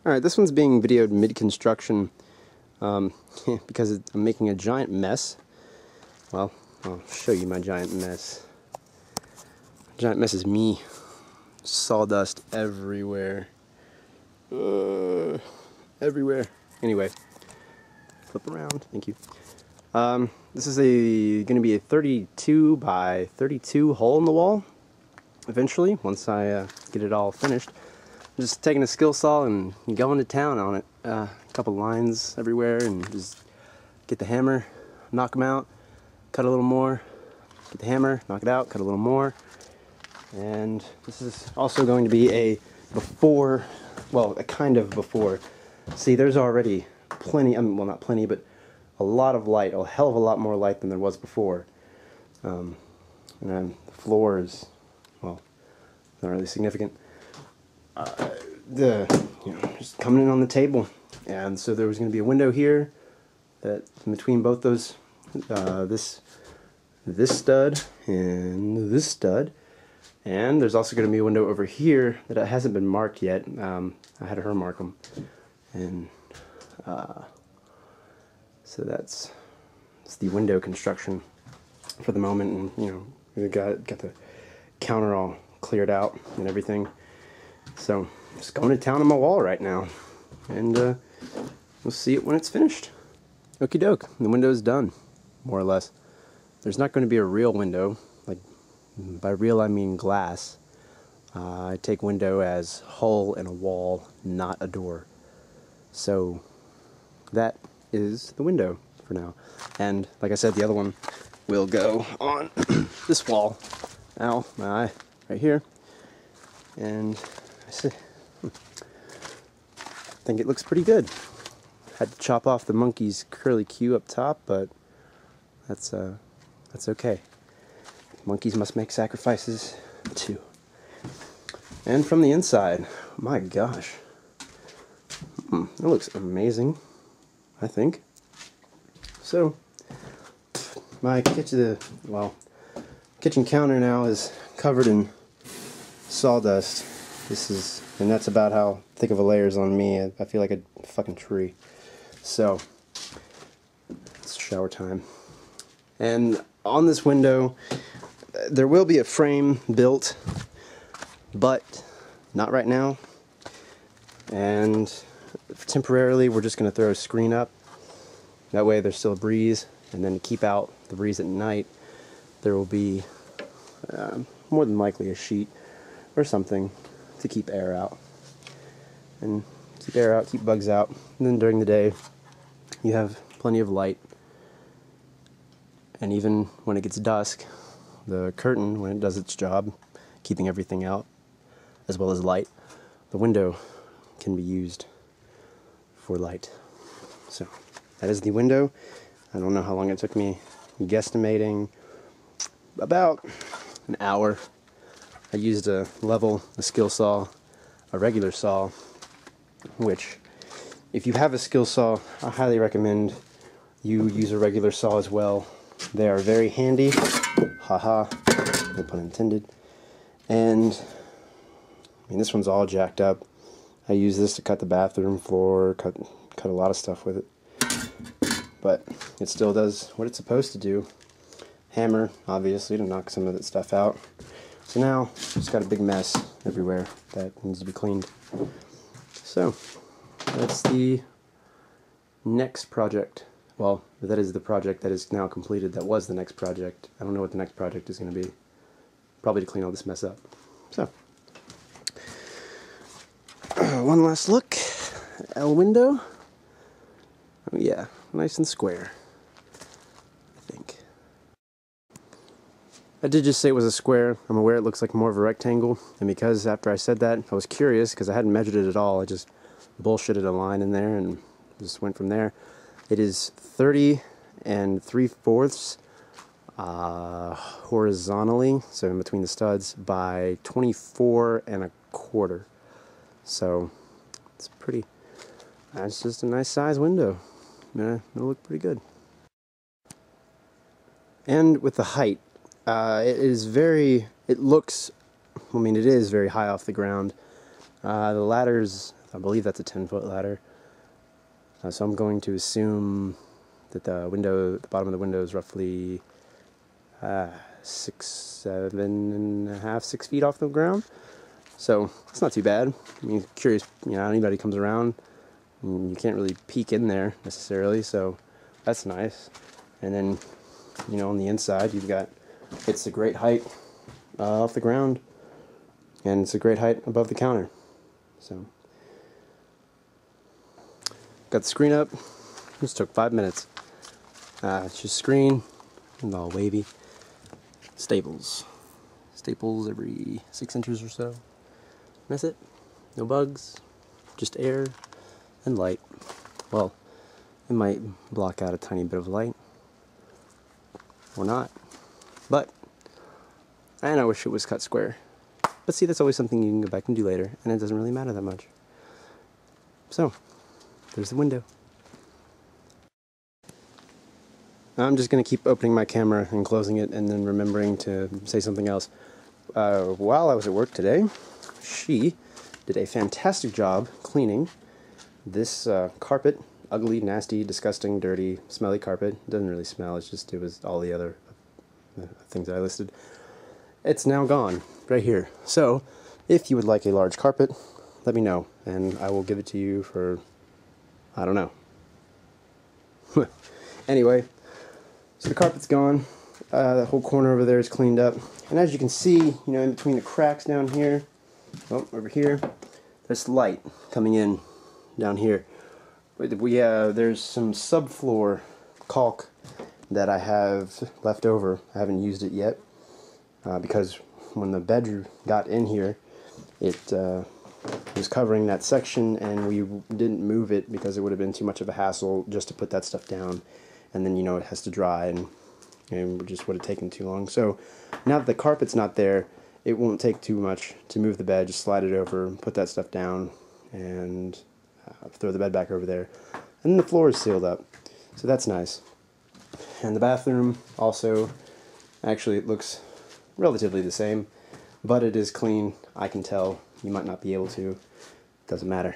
Alright, this one's being videoed mid-construction because I'm making a giant mess. Well, I'll show you my giant mess. Giant mess is me. Sawdust everywhere. Everywhere. Anyway, flip around. Thank you. This is going to be a 32 by 32 hole in the wall. Eventually, once I get it all finished. I'm just taking a skill saw and going to town on it. A couple lines everywhere, and just get the hammer, knock them out, cut a little more, get the hammer, knock it out, cut a little more. And this is also going to be a before, well, a kind of before. See, there's already plenty, well, not plenty, but a lot of light, a hell of a lot more light than there was before. And then the floor is, well, not really significant. Just coming in on the table, and so there was going to be a window here that in between both those, this stud and this stud, and there's also going to be a window over here that hasn't been marked yet. I had her mark them, and so that's the window construction for the moment. And we got the counter all cleared out and everything. So just going to town on my wall right now, and we'll see it when it's finished. Okie doke, the window's done, more or less. There's not going to be a real window, like by real I mean glass. I take window as hole in a wall, not a door. So that is the window for now. And like I said, the other one will go on this wall. Ow, my eye, right here. And I think it looks pretty good. Had to chop off the monkey's curly Q up top, but that's okay. Monkeys must make sacrifices too. And from the inside, my gosh, it looks amazing, I think. So my kitchen counter now is covered in sawdust. And that's about how thick of a layer is on me. I feel like a fucking tree. So it's shower time. And on this window, there will be a frame built, but not right now. And temporarily, we're just going to throw a screen up. That way there's still a breeze, and then to keep out the breeze at night, there will be more than likely a sheet or something to keep air out. And keep air out, keep bugs out. And then during the day, you have plenty of light. And even when it gets dusk, the curtain, when it does its job, keeping everything out, as well as light, the window can be used for light. So that is the window. I don't know how long it took me, guesstimating about an hour. I used a level, a skill saw, a regular saw, which if you have a skill saw, I highly recommend you use a regular saw as well. They are very handy. Haha, no pun intended. And I mean, this one's all jacked up. I use this to cut the bathroom floor, cut a lot of stuff with it. But it still does what it's supposed to do. Hammer, obviously, to knock some of that stuff out. So now, just got a big mess everywhere that needs to be cleaned. So, that's the next project. Well, that is the project that is now completed. That was the next project. I don't know what the next project is going to be. Probably to clean all this mess up. So, one last look. L window. Oh yeah, nice and square, I think. I did just say it was a square. I'm aware it looks like more of a rectangle, and because after I said that, I was curious because I hadn't measured it at all. I just bullshitted a line in there and just went from there. It is 30 3/4 horizontally, so in between the studs, by 24 1/4. So it's pretty. That's just a nice size window. Yeah, it'll look pretty good. And with the height, it is very, it looks, I mean, it is very high off the ground. The ladder's, I believe that's a 10-foot ladder. So I'm going to assume that the bottom of the window is roughly 6 feet off the ground. So it's not too bad. I mean, curious, anybody comes around, you can't really peek in there necessarily, so that's nice. And then, on the inside, it's a great height off the ground, and it's a great height above the counter. So, got the screen up. Just took 5 minutes. It's just screen, and all wavy. Staples every 6 inches or so. That's it. No bugs, just air and light. Well, it might block out a tiny bit of light, or not. But, and I wish it was cut square. But see, that's always something you can go back and do later, and it doesn't really matter that much. So, there's the window. I'm just going to keep opening my camera and closing it and then remembering to say something else. While I was at work today, she did a fantastic job cleaning this carpet. Ugly, nasty, disgusting, dirty, smelly carpet. It doesn't really smell, it was all the other things that I listed. It's now gone, right here. So, if you would like a large carpet, let me know, and I will give it to you for, I don't know. Anyway, so the carpet's gone. The whole corner over there is cleaned up. And as you can see, in between the cracks down here, over here, there's light coming in down here. There's some subfloor caulk that I have left over. I haven't used it yet because when the bed got in here, it was covering that section, and we didn't move it because it would have been too much of a hassle just to put that stuff down. And then, it has to dry, and it just would have taken too long. So now that the carpet's not there, it won't take too much to move the bed. Just slide it over, put that stuff down, and throw the bed back over there. And then the floor is sealed up, so that's nice. And the bathroom also, actually it looks relatively the same, but it is clean. I can tell. You might not be able to. Doesn't matter.